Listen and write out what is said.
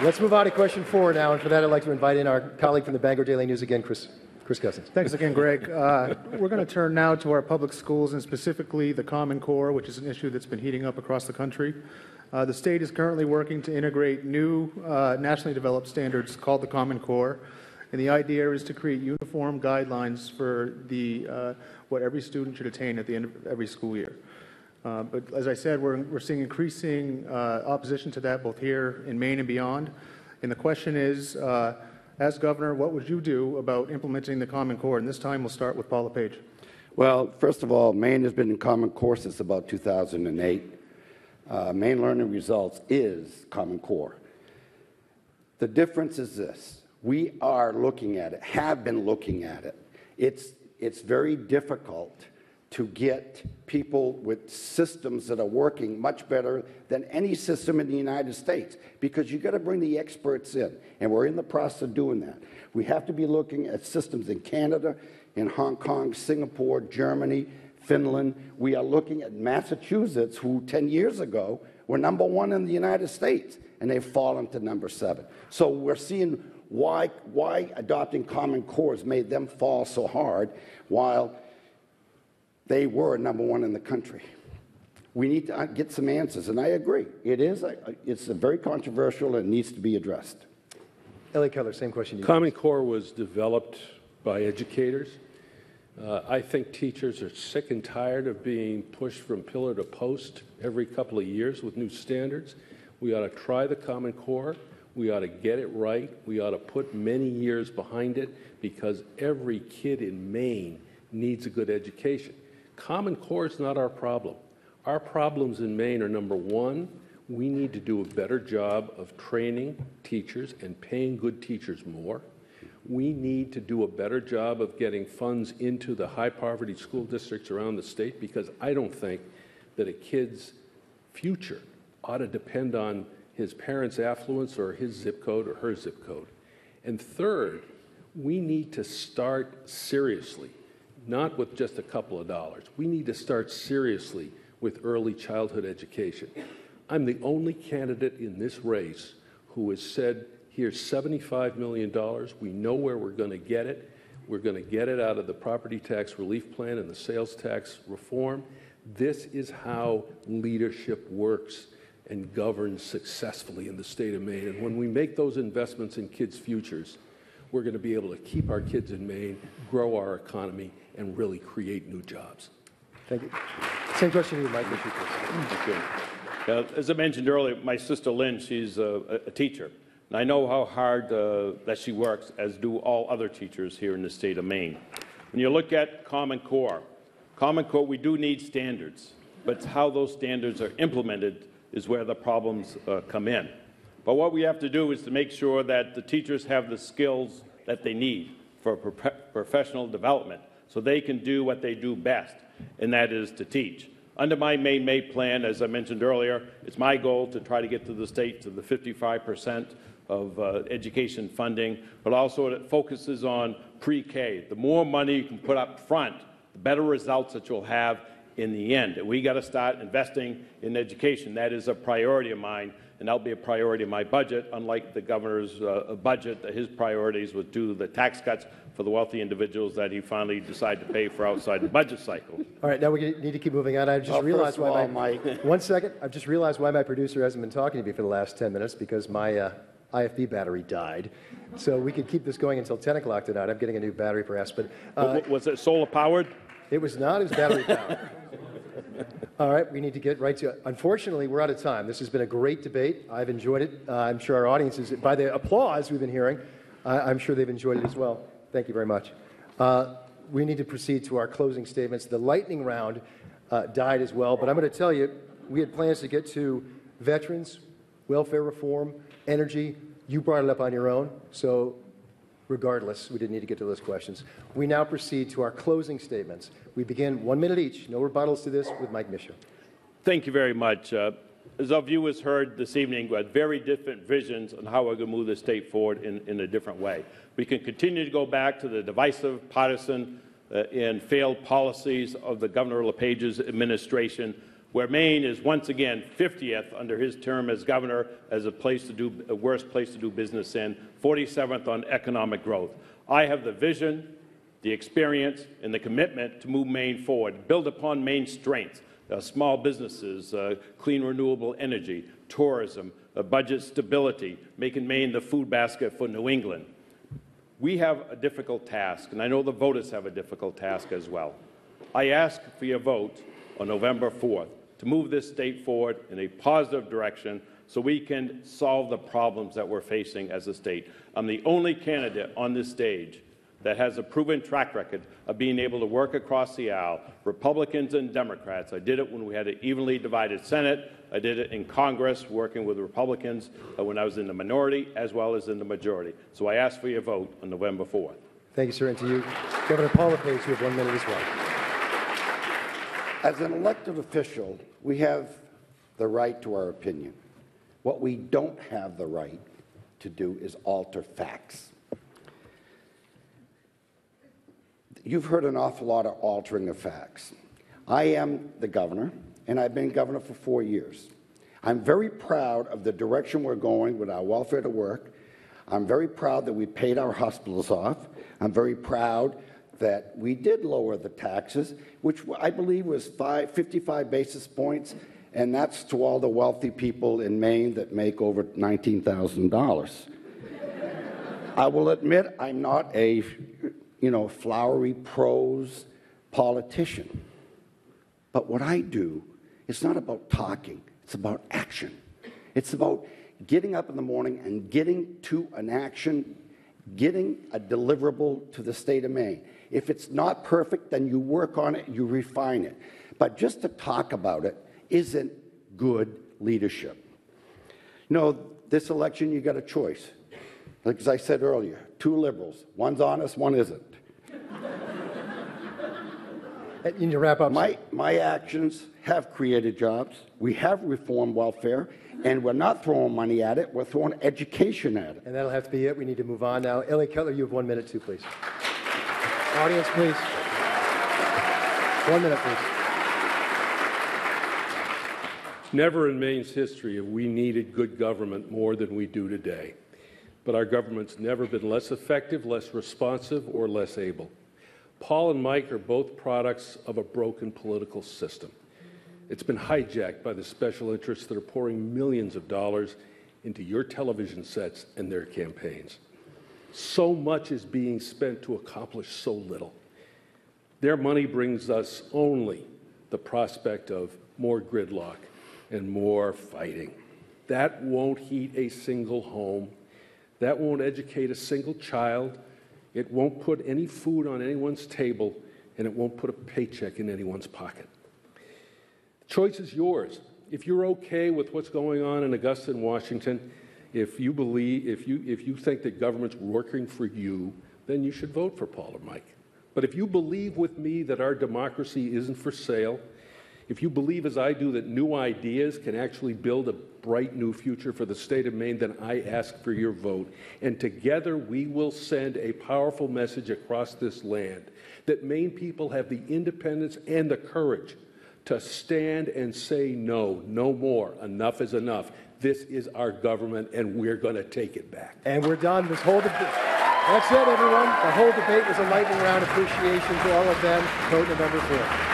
Let's move on to question 4 now, and for that I'd like to invite in our colleague from the Bangor Daily News again, Chris Cousins. Thanks again, Greg. We're going to turn now to our public schools and specifically the Common Core, which is an issue that's been heating up across the country. The state is currently working to integrate new nationally developed standards called the Common Core, and the idea is to create uniform guidelines for what every student should attain at the end of every school year. But as I said, we're seeing increasing opposition to that both here in Maine and beyond. And the question is, as governor, what would you do about implementing the Common Core? And this time we'll start with Paul LePage. Well, first of all, Maine has been in Common Core since about 2008. Maine Learning Results is Common Core. The difference is this. We are looking at it, have been looking at it. It's very difficult to get people with systems that are working much better than any system in the United States, because you've got to bring the experts in, and we're in the process of doing that. We have to be looking at systems in Canada, in Hong Kong, Singapore, Germany, Finland. We are looking at Massachusetts, who 10 years ago were #1 in the United States, and they've fallen to #7. So we're seeing why adopting Common Core has made them fall so hard, while they were #1 in the country. We need to get some answers, and I agree. It's very controversial and needs to be addressed. Eliot Cutler, same question to you. Common Core was developed by educators. I think teachers are sick and tired of being pushed from pillar to post every couple of years with new standards. We ought to try the Common Core. We ought to get it right. We ought to put many years behind it, because every kid in Maine needs a good education. Common Core is not our problem. Our problems in Maine are, #1, we need to do a better job of training teachers and paying good teachers more. We need to do a better job of getting funds into the high-poverty school districts around the state, because I don't think that a kid's future ought to depend on his parents' affluence or his zip code or her zip code. And third, we need to start seriously, not with just a couple of dollars. We need to start seriously with early childhood education. I'm the only candidate in this race who has said, here's $75 million. We know where we're going to get it. We're going to get it out of the property tax relief plan and the sales tax reform. This is how leadership works and governs successfully in the state of Maine. And when we make those investments in kids' futures, we're going to be able to keep our kids in Maine, grow our economy, and really create new jobs. Thank you. Same question to you, Mike. Thank you. As I mentioned earlier, my sister Lynn, she's a teacher. And I know how hard that she works, as do all other teachers here in the state of Maine. When you look at Common Core, we do need standards, but it's how those standards are implemented is where the problems come in. But what we have to do is to make sure that the teachers have the skills that they need for professional development, so they can do what they do best, and that is to teach. Under my Maine Made plan, as I mentioned earlier, it's my goal to try to get to the state to the 55% of education funding, but also it focuses on pre-K. The more money you can put up front, the better results that you'll have in the end. We got to start investing in education. That is a priority of mine, and that'll be a priority of my budget, unlike the governor's budget. His priorities was due to the tax cuts for the wealthy individuals that he finally decided to pay for outside the budget cycle. All right, now we need to keep moving on. I just realized why one second. I've just realized why my producer hasn't been talking to me for the last 10 minutes, because my IFB battery died. So we could keep this going until 10 o'clock tonight. I'm getting a new battery perhaps, but was it solar powered? It was not. It was battery powered. All right, we need to get right to it. Unfortunately, we're out of time. This has been a great debate. I've enjoyed it. I'm sure our audience is, by the applause we've been hearing, I'm sure they've enjoyed it as well. Thank you very much. We need to proceed to our closing statements. The lightning round died as well, but I'm going to tell you, we had plans to get to veterans, welfare reform, energy. You brought it up on your own, so regardless, we didn't need to get to those questions. We now proceed to our closing statements. We begin 1 minute each, no rebuttals to this, with Mike Michaud. Thank you very much. As our viewers heard this evening, we had very different visions on how we're going to move the state forward in a different way. We can continue to go back to the divisive, partisan, and failed policies of the Governor LePage's administration, where Maine is once again 50th under his term as governor as a worst place to do business in, 47th on economic growth. I have the vision, the experience, and the commitment to move Maine forward, build upon Maine's strengths, small businesses, clean renewable energy, tourism, budget stability, making Maine the food basket for New England. We have a difficult task, and I know the voters have a difficult task as well. I ask for your vote on November 4th to move this state forward in a positive direction so we can solve the problems that we're facing as a state. I'm the only candidate on this stage that has a proven track record of being able to work across the aisle, Republicans and Democrats. I did it when we had an evenly divided Senate. I did it in Congress, working with Republicans when I was in the minority as well as in the majority. So I ask for your vote on November 4th. Thank you, sir. And to you, Governor Paul LePage, you have 1 minute as well. As an elected official, we have the right to our opinion. What we don't have the right to do is alter facts. You've heard an awful lot of altering of facts. I am the governor, and I've been governor for 4 years. I'm very proud of the direction we're going with our welfare to work. I'm very proud that we paid our hospitals off. I'm very proud that we did lower the taxes, which I believe was 55 basis points, and that's to all the wealthy people in Maine that make over $19,000. I will admit I'm not a flowery prose politician. But what I do, it's not about talking, it's about action. It's about getting up in the morning and getting to an action, getting a deliverable to the state of Maine. If it's not perfect, then you work on it, you refine it. But just to talk about it isn't good leadership. This election, you got a choice. Like as I said earlier, 2 liberals. One's honest, one isn't. You need to wrap up. My actions have created jobs. We have reformed welfare, and we're not throwing money at it. We're throwing education at it. And that'll have to be it. We need to move on now. Eliot Cutler, you have 1 minute too, please. Audience, please. 1 minute, please. Never in Maine's history have we needed good government more than we do today. But our government's never been less effective, less responsive, or less able. Paul and Mike are both products of a broken political system. It's been hijacked by the special interests that are pouring millions of dollars into your television sets and their campaigns. So much is being spent to accomplish so little. Their money brings us only the prospect of more gridlock and more fighting. That won't heat a single home. That won't educate a single child. It won't put any food on anyone's table, and it won't put a paycheck in anyone's pocket. The choice is yours. If you're okay with what's going on in Augusta and Washington, if you think that government's working for you, then you should vote for Paul or Mike. But if you believe with me that our democracy isn't for sale, if you believe as I do that new ideas can actually build a bright new future for the state of Maine, then I ask for your vote. And together we will send a powerful message across this land that Maine people have the independence and the courage to stand and say no, no more. Enough is enough. This is our government, and we're going to take it back. And we're done. That's it, everyone. The whole debate was a lightning round. Appreciation to all of them. Vote November 4th.